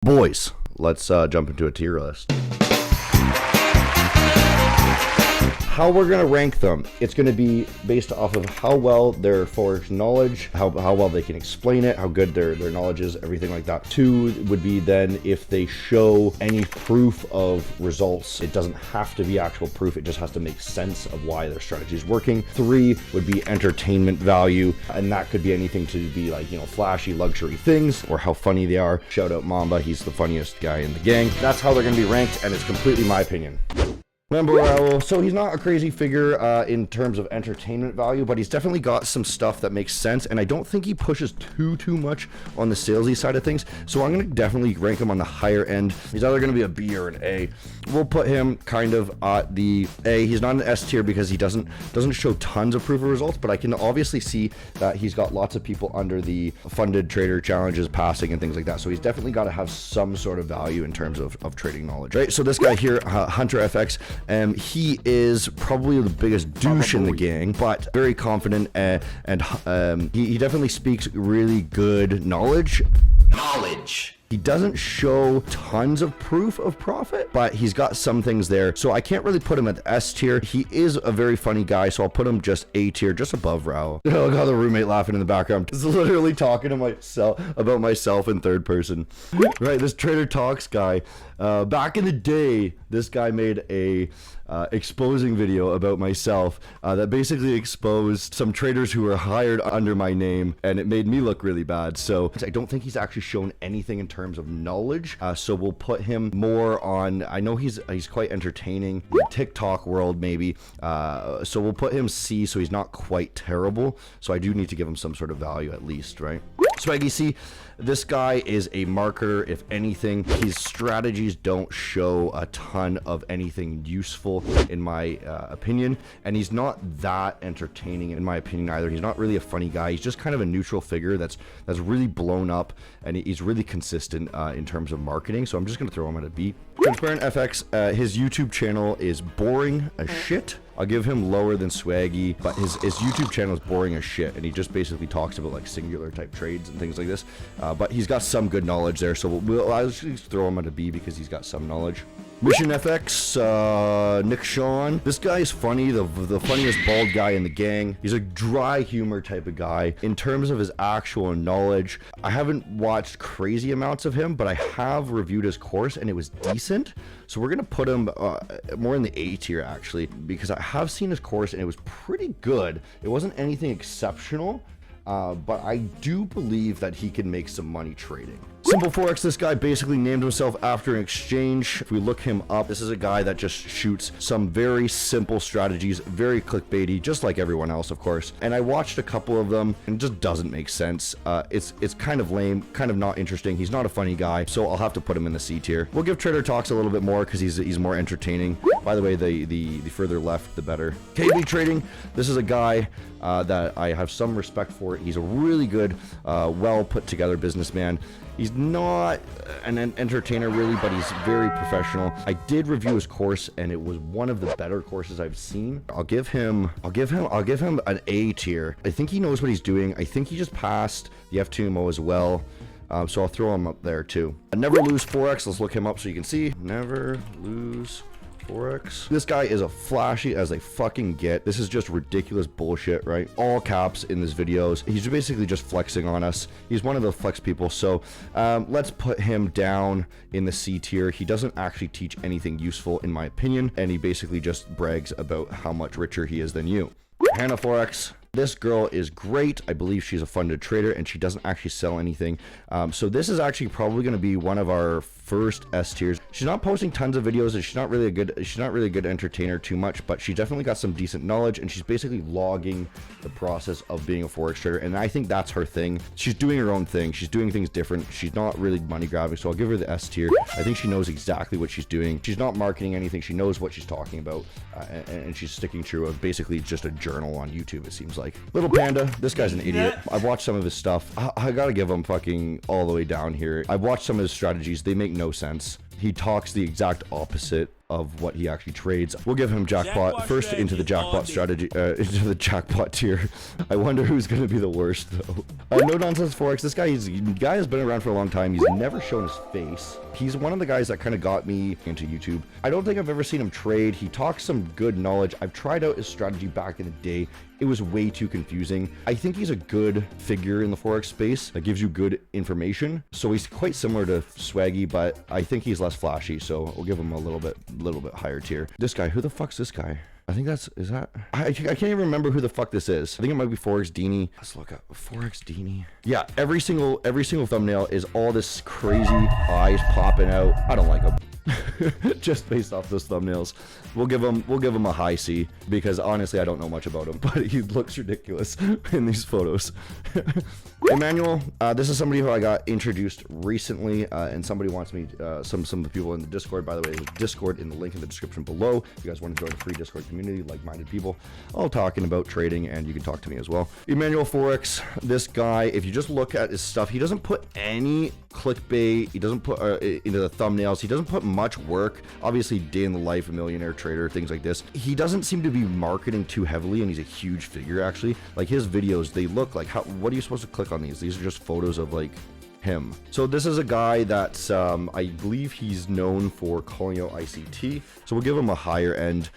Boys, let's jump into a tier list. How we're going to rank them, it's going to be based off of how well their Forex knowledge, how well they can explain it, how good their knowledge is, everything like that. 2 would be then if they show any proof of results. It doesn't have to be actual proof, it just has to make sense of why their strategy is working. 3 would be entertainment value, and that could be anything to be like, flashy luxury things or how funny they are. Shout out Mamba, he's the funniest guy in the gang. That's how they're going to be ranked, and it's completely my opinion. Emmanuel FX, so he's not a crazy figure in terms of entertainment value, but he's definitely got some stuff that makes sense, and I don't think he pushes too much on the salesy side of things, so I'm going to definitely rank him on the higher end. He's either going to be a B or an A. We'll put him kind of at the A. He's not an S tier because he doesn't show tons of proof of results, but I can obviously see that he's got lots of people under the funded trader challenges passing and things like that, so he's definitely got to have some sort of value in terms of trading knowledge, right? So this guy here, Hunter FX, he is probably the biggest douche in the gang, but very confident, and he definitely speaks really good knowledge. He doesn't show tons of proof of profit, but he's got some things there. So I can't really put him at the S tier. He is a very funny guy, so I'll put him just A tier, just above Raul. Look how the roommate laughing in the background. Just literally talking to myself about myself in third person. Right, this Traitor Talks guy. Back in the day, this guy made a exposing video about myself that basically exposed some traders who were hired under my name, and it made me look really bad. So I don't think he's actually shown anything in terms of knowledge, so we'll put him more on, I know he's quite entertaining, TikTok world maybe, so we'll put him C, so he's not quite terrible, so I do need to give him some sort of value at least, right? Swaggy C, this guy is a marketer, if anything. His strategies don't show a ton of anything useful in my opinion, and he's not that entertaining in my opinion either. He's not really a funny guy. He's just kind of a neutral figure that's really blown up, and he's really consistent in terms of marketing, so I'm just gonna throw him at a B. Transparent FX, his YouTube channel is boring as shit. I'll give him lower than Swaggy, but his YouTube channel is boring as shit, and he just basically talks about like singular type trades and things like this. But he's got some good knowledge there, so I'll just throw him at a B because he's got some knowledge. Mission FX, Nick Sean. This guy is funny, the funniest bald guy in the gang. He's a dry humor type of guy. In terms of his actual knowledge, I haven't watched crazy amounts of him, but I have reviewed his course and it was decent. So we're gonna put him more in the A tier actually, because I have seen his course and it was pretty good. It wasn't anything exceptional, but I do believe that he can make some money trading. Simple Forex, this guy basically named himself after an exchange. If we look him up, this is a guy that just shoots some very simple strategies, very clickbaity, just like everyone else, of course. And I watched a couple of them, and it just doesn't make sense. It's kind of lame, kind of not interesting. He's not a funny guy, so I'll have to put him in the C tier. We'll give Traitor Talks a little bit more because he's more entertaining. By the way, the further left, the better. KB Trading, this is a guy that I have some respect for. He's a really good, well put together businessman. He's not an entertainer really, but he's very professional. I did review his course and it was one of the better courses I've seen. I'll give him an A tier. I think he knows what he's doing. I think he just passed the F2MO as well. So I'll throw him up there too. Never Lose Forex, let's look him up so you can see. Never Lose Forex. This guy is as flashy as they fucking get. This is just ridiculous bullshit, right? All caps in his videos. He's basically just flexing on us. He's one of the flex people. So let's put him down in the C tier. He doesn't actually teach anything useful in my opinion, and he basically just brags about how much richer he is than you. Hannah Forex. This girl is great. I believe she's a funded trader and she doesn't actually sell anything. So this is actually probably going to be one of our first S tiers. She's not posting tons of videos and she's not really a good entertainer too much, but she definitely got some decent knowledge and she's basically logging the process of being a Forex trader. And I think that's her thing. She's doing her own thing. She's doing things different. She's not really money grabbing. So I'll give her the S tier. I think she knows exactly what she's doing. She's not marketing anything. She knows what she's talking about. And she's sticking true of basically just a journal on YouTube, it seems like. Little Panda, this guy's an idiot. I've watched some of his stuff. I gotta give him fucking all the way down here. I've watched some of his strategies. They make no sense. He talks the exact opposite of what he actually trades. We'll give him jackpot first into the jackpot strategy, into the jackpot tier. I wonder who's going to be the worst though. No Nonsense Forex. This guy has been around for a long time. He's never shown his face. He's one of the guys that kind of got me into YouTube. I don't think I've ever seen him trade. He talks some good knowledge. I've tried out his strategy back in the day. It was way too confusing. I think he's a good figure in the Forex space that gives you good information. So he's quite similar to Swaggy, but I think he's less flashy. So we'll give him a little bit higher tier. This guy, who the fuck's this guy? I think I can't even remember who the fuck this is. I think it might be Forex Dini. Let's look up Forex Dini. Yeah, every single thumbnail is all this crazy eyes popping out. I don't like him. Just based off those thumbnails. We'll give him a high C because honestly I don't know much about him, but he looks ridiculous in these photos. Emmanuel, this is somebody who I got introduced recently, and somebody wants me, some of the people in the Discord, by the way, there's a Discord in the link in the description below. If you guys want to join a free Discord community, like-minded people, all talking about trading, and you can talk to me as well. Emmanuel Forex, this guy, if you just look at his stuff, he doesn't put any clickbait, he doesn't put into the thumbnails, he doesn't put much work. Obviously, day in the life, a millionaire trader, things like this. He doesn't seem to be marketing too heavily, and he's a huge figure actually. Like his videos, they look like, what are you supposed to click on these? These are just photos of like him. So this is a guy that's I believe he's known for calling out ICT, so we'll give him a higher end.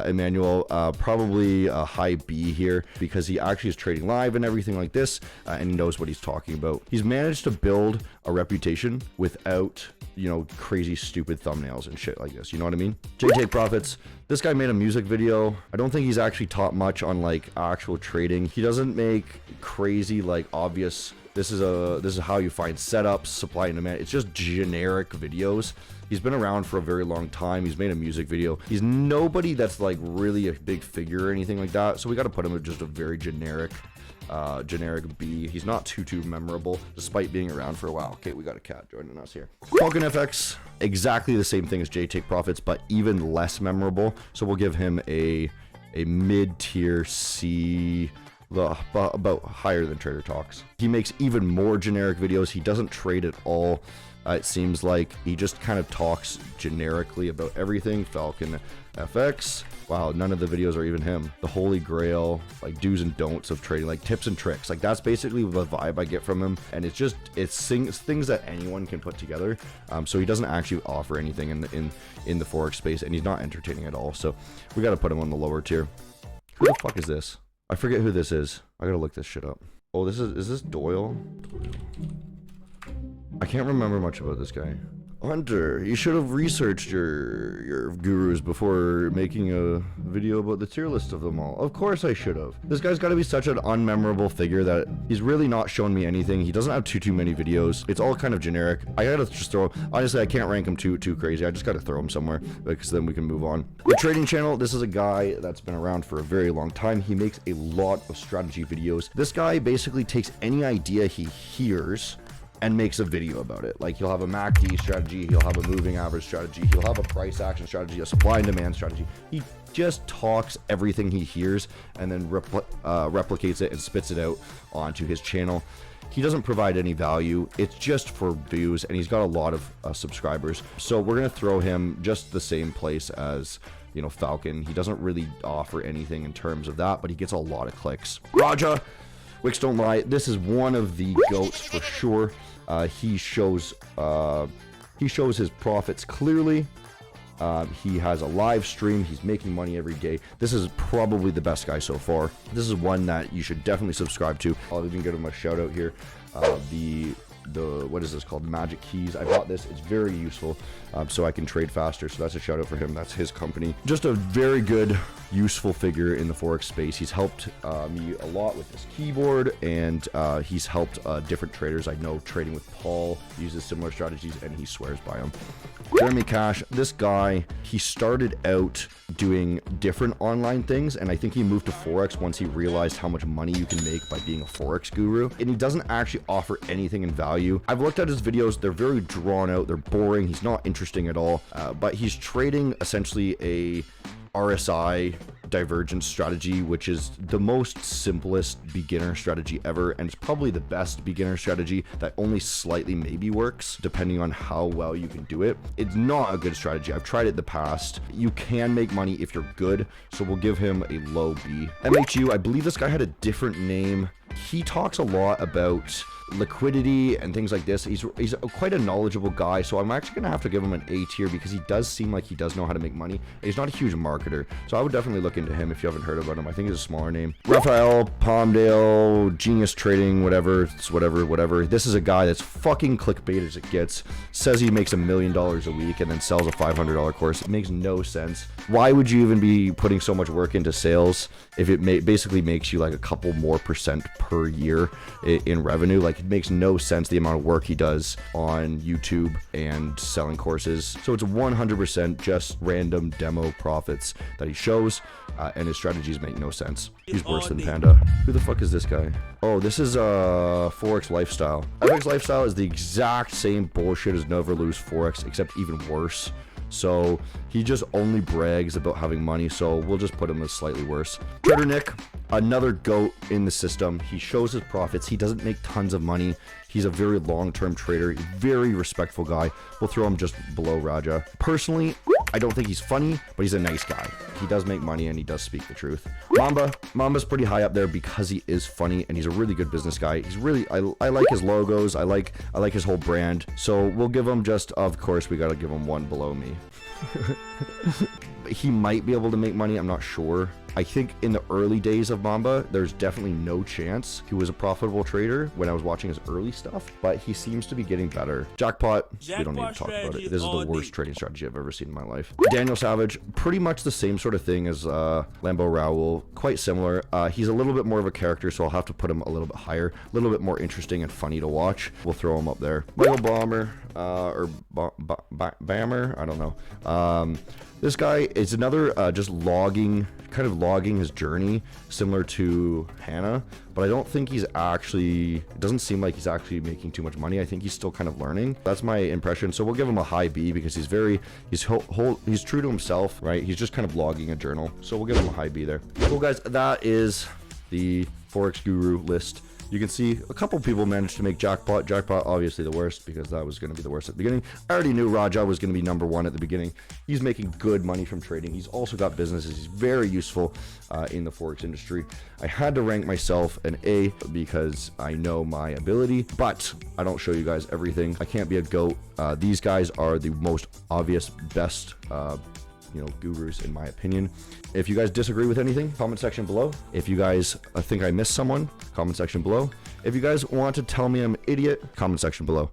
Emmanuel, probably a high B here because he actually is trading live and everything like this, and he knows what he's talking about. He's managed to build a reputation without, you know, crazy stupid thumbnails and shit like this, you know what I mean? Take Profits, this guy made a music video. I don't think he's actually taught much on like actual trading. He doesn't make crazy like obvious, this is how you find setups, supply and demand. It's just generic videos. He's been around for a very long time. He's made a music video. He's nobody that's like really a big figure or anything like that, so we got to put him at just a very generic B. He's not too memorable despite being around for a while. Okay, we got a cat joining us here. Falcon FX, exactly the same thing as Take Profits, but even less memorable, so we'll give him a mid-tier C, about higher than Traitor Talks. He makes even more generic videos. He doesn't trade at all. It seems like he just kind of talks generically about everything. Falcon FX, wow, none of the videos are even him. The holy grail, like do's and don'ts of trading, like tips and tricks, like that's basically the vibe I get from him, and it's things that anyone can put together. So he doesn't actually offer anything in the Forex space, and he's not entertaining at all, so we got to put him on the lower tier. Who the fuck is this? I forget who this is. I gotta look this shit up. Oh, is this Doyle? I can't remember much about this guy. Hunter, you should have researched your gurus before making a video about the tier list of them all. Of course I should have. This guy's got to be such an unmemorable figure that he's really not shown me anything. He doesn't have too many videos. It's all kind of generic. I gotta just throw, honestly, I can't rank him too crazy. I just gotta throw him somewhere because then we can move on. The trading channel, this is a guy that's been around for a very long time. He makes a lot of strategy videos. This guy basically takes any idea he hears and makes a video about it. Like he'll have a MACD strategy, he'll have a moving average strategy, he'll have a price action strategy, a supply and demand strategy. He just talks everything he hears and then replicates it and spits it out onto his channel. He doesn't provide any value. It's just for views, and he's got a lot of subscribers. So we're gonna throw him just the same place as, you know, Falcon. He doesn't really offer anything in terms of that, but he gets a lot of clicks. Raja, Wicks Don't Lie. This is one of the GOATs for sure. He shows his profits clearly. He has a live stream. He's making money every day. This is probably the best guy so far. This is one that you should definitely subscribe to. I'll even give him a shout out here. The what is this called? Magic keys. I bought this. It's very useful, so I can trade faster. So that's a shout out for him. That's his company. Just a very good, useful figure in the Forex space. He's helped me a lot with this keyboard, and he's helped different traders I know trading with Paul. He uses similar strategies, and he swears by them. Jeremy Cash, this guy, he started out doing different online things, and I think he moved to Forex once he realized how much money you can make by being a Forex guru, and he doesn't actually offer anything in value. I've looked at his videos. They're very drawn out. They're boring. He's not interesting at all, but he's trading essentially RSI divergence strategy, which is the most simplest beginner strategy ever, and it's probably the best beginner strategy that only slightly maybe works depending on how well you can do it. It's not a good strategy. I've tried it in the past. You can make money if you're good, so we'll give him a low B. MHU, I believe this guy had a different name. He talks a lot about liquidity and things like this. He's quite a knowledgeable guy, so I'm actually gonna have to give him an A tier because he does seem like he does know how to make money. He's not a huge marketer, so I would definitely look into him if you haven't heard about him. I think he's a smaller name. Raphael Palmdale, genius trading, whatever. This is a guy that's fucking clickbait as it gets. Says he makes $1 million a week and then sells a $500 course. It makes no sense. Why would you even be putting so much work into sales if it basically makes you like a couple more percent per year in revenue? Like, it makes no sense the amount of work he does on YouTube and selling courses. So it's 100% just random demo profits that he shows, and his strategies make no sense. He's worse than Panda. Who the fuck is this guy? Oh, this is Forex Lifestyle. FX Lifestyle is the exact same bullshit as Never Lose Forex, except even worse. So he just only brags about having money, so we'll just put him as slightly worse. Trader Nick, another GOAT in the system. He shows his profits. He doesn't make tons of money. He's a very long-term trader, very respectful guy. We'll throw him just below Raja. Personally, I don't think he's funny, but he's a nice guy. He does make money and he does speak the truth. Mamba's pretty high up there because he is funny and he's a really good business guy. He's really, I like his logos. I like his whole brand. So we'll give him just, of course, we gotta give him one below me. He might be able to make money, I'm not sure. I think in the early days of Mamba, there's definitely no chance he was a profitable trader when I was watching his early stuff, but he seems to be getting better. Jackpot, we don't need to talk about it. This is the worst trading strategy I've ever seen in my life. Daniel Savage, pretty much the same sort of thing as Lambo Raul, quite similar. He's a little bit more of a character, so I'll have to put him a little bit higher, a little bit more interesting and funny to watch. We'll throw him up there. Michael Bomber, or Bammer, I don't know. This guy is another just logging his journey, similar to Hannah, but I don't think he's actually, it doesn't seem like he's actually making too much money. I think he's still kind of learning. That's my impression. So we'll give him a high B because he's true to himself, right? He's just kind of logging a journal. So we'll give him a high B there. Cool, guys. That is the Forex Guru list. You can see a couple people managed to make jackpot. Jackpot, obviously the worst, because that was going to be the worst at the beginning. I already knew Raja was going to be number one at the beginning. He's making good money from trading. He's also got businesses. He's very useful in the Forex industry. I had to rank myself an A because I know my ability, but I don't show you guys everything. I can't be a GOAT. These guys are the most obvious, best gurus in my opinion. If you guys disagree with anything, comment section below. If you guys think I missed someone, comment section below. If you guys want to tell me I'm an idiot, comment section below.